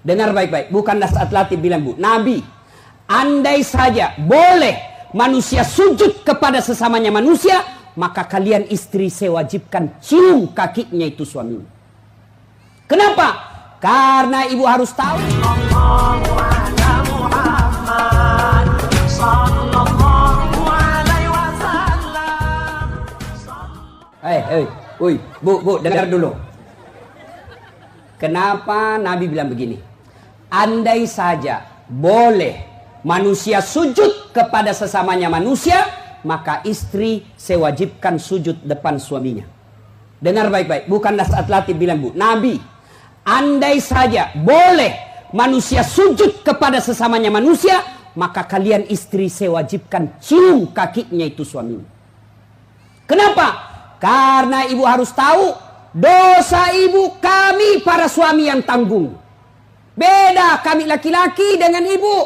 Dengar baik-baik, bukanlah saat latih bilang Bu, Nabi, andai saja boleh manusia sujud kepada sesamanya manusia, maka kalian istri saya wajibkan cium kakinya itu suaminya. Kenapa? Karena ibu harus tahu. Bu, dengar dulu. Kenapa Nabi bilang begini? Andai saja boleh manusia sujud kepada sesamanya manusia, maka istri saya wajibkan sujud depan suaminya. Dengar baik-baik, bukanlah saat latih bilang Bu, Nabi, andai saja boleh manusia sujud kepada sesamanya manusia, maka kalian istri saya wajibkan cium kakinya itu suaminya. Kenapa? Karena ibu harus tahu, dosa ibu kami para suami yang tanggung. Beda kami laki-laki dengan ibu.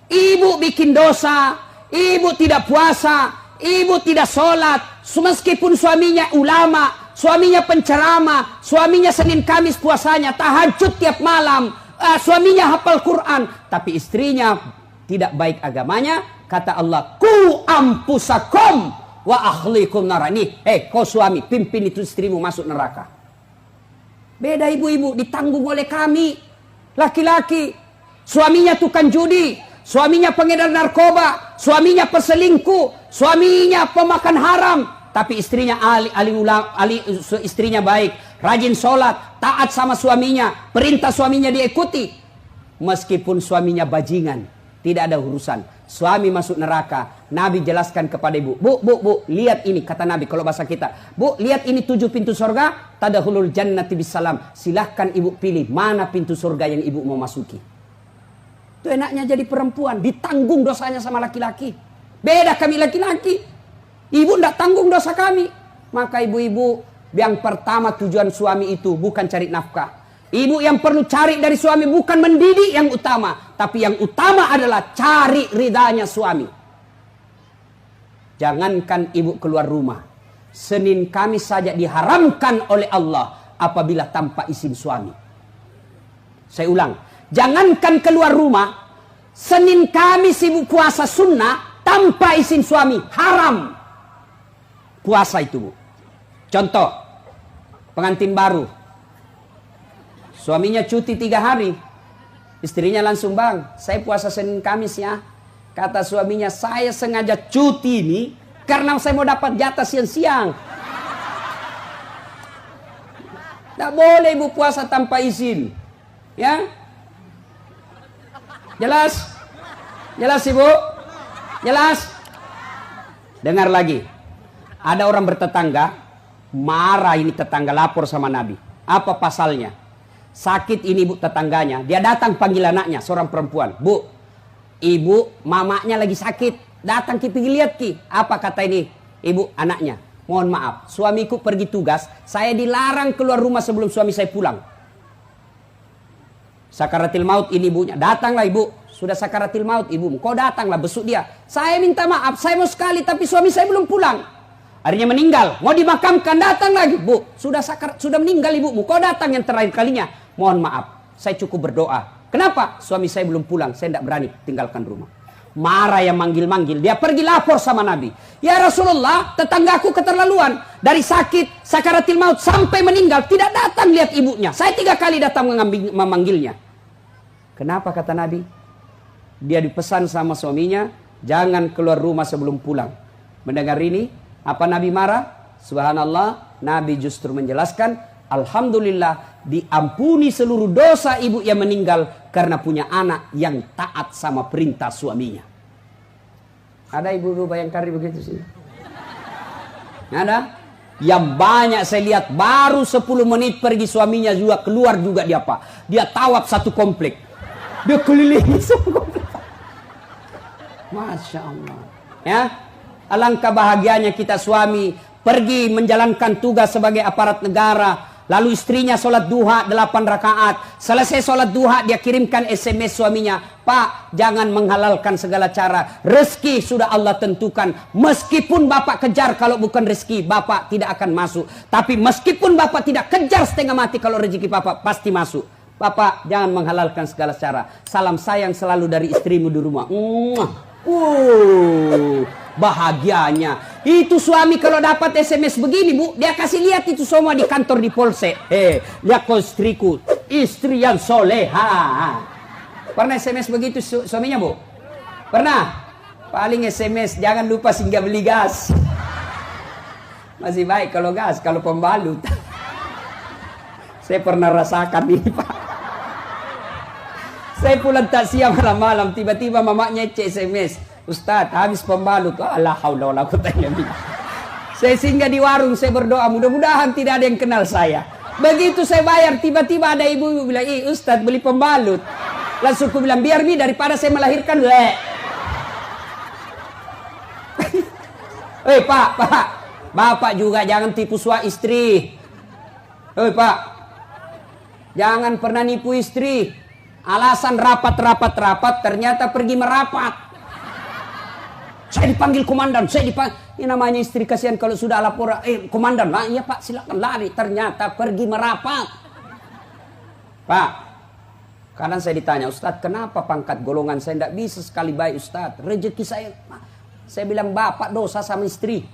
Ibu bikin dosa, ibu tidak puasa, ibu tidak sholat, meskipun suaminya ulama, suaminya penceramah, suaminya Senin Kamis puasanya, tahajud tiap malam, suaminya hafal Quran, tapi istrinya tidak baik agamanya. Kata Allah, ku ampusakum wa ahlikum narani. Kau suami, pimpin itu istrimu masuk neraka. Beda ibu-ibu, ditanggung oleh kami laki-laki. Suaminya tukang judi, suaminya pengedar narkoba, suaminya peselingkuh, suaminya pemakan haram, tapi istrinya istrinya baik, rajin sholat, taat sama suaminya, perintah suaminya diikuti. Meskipun suaminya bajingan, tidak ada urusan. Suami masuk neraka. Nabi jelaskan kepada ibu, Bu, lihat ini, kata Nabi kalau bahasa kita, Bu, lihat ini 7 pintu surga, tadkhulul jannati bisalam. Silahkan ibu pilih mana pintu surga yang ibu mau masuki. Itu enaknya jadi perempuan, ditanggung dosanya sama laki-laki. Beda kami laki-laki, ibu tidak tanggung dosa kami. Maka ibu-ibu, yang pertama tujuan suami itu bukan cari nafkah. Ibu yang perlu cari dari suami bukan mendidik yang utama, tapi yang utama adalah cari ridhanya suami. Jangankan ibu keluar rumah, Senin Kamis saja diharamkan oleh Allah apabila tanpa izin suami. Saya ulang, jangankan keluar rumah, Senin Kamis ibu puasa sunnah tanpa izin suami, haram puasa itu, Bu. Contoh, pengantin baru, suaminya cuti 3 hari, istrinya langsung, Bang, saya puasa Senin Kamis ya. Kata suaminya, saya sengaja cuti ini karena saya mau dapat jatah siang-siang. Tidak boleh ibu puasa tanpa izin. Ya? Jelas? Jelas ibu? Jelas? Dengar lagi. Ada orang bertetangga, marah ini tetangga, lapor sama Nabi. Apa pasalnya? Sakit ini ibu tetangganya, dia datang panggil anaknya, seorang perempuan. Bu, ibu mamanya lagi sakit, datang ki pergi lihat ki. Apa kata ini ibu anaknya? Mohon maaf, suamiku pergi tugas, saya dilarang keluar rumah sebelum suami saya pulang. Sakaratil maut ini ibunya, datanglah ibu, sudah sakaratil maut ibu, kau datanglah besuk dia. Saya minta maaf, saya mau sekali tapi suami saya belum pulang. Akhirnya meninggal, mau dimakamkan, datang lagi. Bu, sudah meninggal ibumu, kau datang yang terakhir kalinya. Mohon maaf, saya cukup berdoa. Kenapa? Suami saya belum pulang, saya tidak berani tinggalkan rumah. Marah yang manggil-manggil, dia pergi lapor sama Nabi. Ya Rasulullah, tetanggaku keterlaluan. Dari sakit, sakaratil maut sampai meninggal, tidak datang lihat ibunya. Saya 3 kali datang memanggilnya. Kenapa kata Nabi? Dia dipesan sama suaminya, jangan keluar rumah sebelum pulang. Mendengar ini, apa Nabi marah? Subhanallah, Nabi justru menjelaskan, alhamdulillah diampuni seluruh dosa ibu yang meninggal karena punya anak yang taat sama perintah suaminya. Ada ibu-ibu Bayangkari begitu sih? Ada? Yang banyak saya lihat baru 10 menit pergi suaminya juga keluar juga dia apa? Dia tawaf satu komplek. Dia kelilingi satu komplek. Masya Allah. Ya, alangkah bahagianya kita suami pergi menjalankan tugas sebagai aparat negara. Lalu istrinya sholat duha 8 rakaat. Selesai sholat duha dia kirimkan SMS suaminya. Pak, jangan menghalalkan segala cara. Rezeki sudah Allah tentukan. Meskipun bapak kejar kalau bukan rezeki, bapak tidak akan masuk. Tapi meskipun bapak tidak kejar setengah mati, kalau rezeki bapak pasti masuk. Bapak, jangan menghalalkan segala cara. Salam sayang selalu dari istrimu di rumah. Bahagianya. Itu suami kalau dapat SMS begini, Bu, dia kasih lihat itu semua di kantor di Polsek. Lihat kau istriku, istri yang soleha. Pernah SMS begitu suaminya, Bu? Pernah? Paling SMS, jangan lupa singgah beli gas. Masih baik kalau gas, kalau pembalut. Saya pernah rasakan ini, Pak. Saya pulang tak siang malam-malam, tiba-tiba mamanya cek SMS. Ustaz, habis pembalut. Allah haula wala quwata illa billah. Saya singgah di warung, saya berdoa, mudah-mudahan tidak ada yang kenal saya. Begitu saya bayar, tiba-tiba ada ibu bilang, Ustaz beli pembalut. Langsung aku bilang, biar mi daripada saya melahirkan. Pak, Bapak juga jangan tipu suami istri. Pak, jangan pernah nipu istri. Alasan rapat, ternyata pergi merapat. Saya dipanggil komandan, ini namanya istri kasihan kalau sudah lapor, komandan, lah iya Pak, silakan lari. Ternyata pergi merapat. Pak, kadang saya ditanya, Ustadz kenapa pangkat golongan saya tidak bisa sekali baik Ustadz? Rezeki saya bilang Bapak dosa sama istri.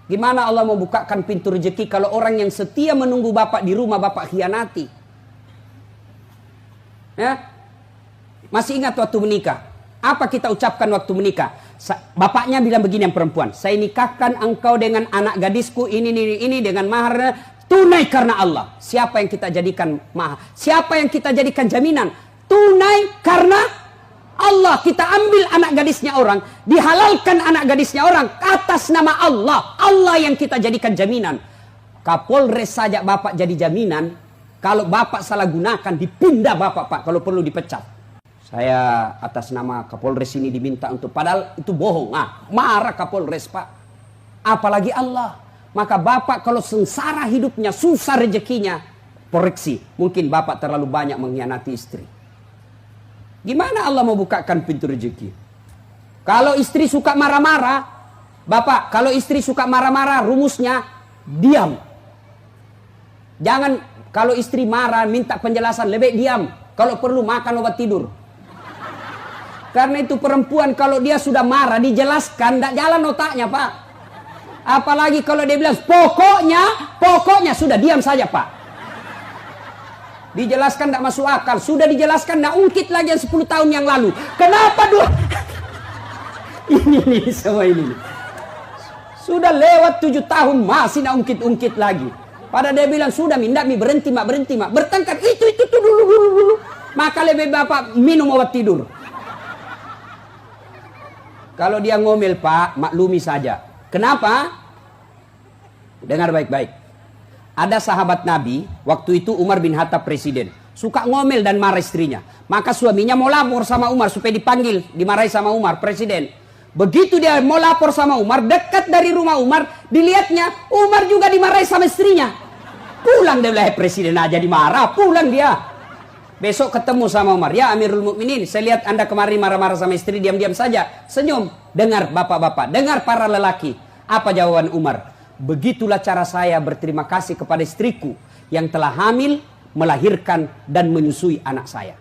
Gimana Allah mau bukakan pintu rezeki kalau orang yang setia menunggu Bapak di rumah Bapak khianati? Ya, masih ingat waktu menikah? Apa kita ucapkan waktu menikah? Bapaknya bilang begini yang perempuan, saya nikahkan engkau dengan anak gadisku ini dengan mahar tunai karena Allah. Siapa yang kita jadikan mahar? Siapa yang kita jadikan jaminan? Tunai karena Allah. Kita ambil anak gadisnya orang, dihalalkan anak gadisnya orang atas nama Allah. Allah yang kita jadikan jaminan. Kapolres saja Bapak jadi jaminan. Kalau Bapak salah gunakan, dipindah Bapak, Pak. Kalau perlu dipecat. Saya atas nama Kapolres ini diminta untuk, padahal itu bohong. Marah Kapolres, Pak. Apalagi Allah. Maka Bapak kalau sengsara hidupnya, susah rezekinya, koreksi. Mungkin Bapak terlalu banyak mengkhianati istri. Gimana Allah mau bukakan pintu rezeki? Kalau istri suka marah-marah, Bapak, kalau istri suka marah-marah, rumusnya diam. Jangan. Kalau istri marah, minta penjelasan, lebih diam. Kalau perlu makan obat tidur. Karena itu perempuan kalau dia sudah marah, dijelaskan, tidak jalan otaknya, Pak. Apalagi kalau dia bilang, pokoknya, sudah diam saja, Pak. Dijelaskan tidak masuk akal. Sudah dijelaskan, tidak ungkit lagi yang 10 tahun yang lalu. Kenapa dulu? ini semua ini. Sudah lewat 7 tahun, masih tidak ungkit-ungkit lagi. Pada dia bilang, sudah mindak mi berhenti mak. Bertengkar, itu dulu. Maka lebih Bapak minum obat tidur. Kalau dia ngomel, Pak, maklumi saja. Kenapa? Dengar baik-baik. Ada sahabat Nabi, waktu itu Umar bin Khattab presiden. Suka ngomel dan marah istrinya. Maka suaminya mau lapor sama Umar supaya dipanggil, dimarahi sama Umar, presiden. Begitu dia mau lapor sama Umar, dekat dari rumah Umar, dilihatnya Umar juga dimarahi sama istrinya. Pulang dia bilang, presiden aja dimarah, pulang dia. Besok ketemu sama Umar, ya Amirul Mukminin, saya lihat Anda kemarin marah-marah sama istri, diam-diam saja. Senyum, dengar bapak-bapak, dengar para lelaki. Apa jawaban Umar? Begitulah cara saya berterima kasih kepada istriku yang telah hamil, melahirkan, dan menyusui anak saya.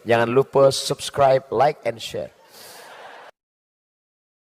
Jangan lupa subscribe, like, and share.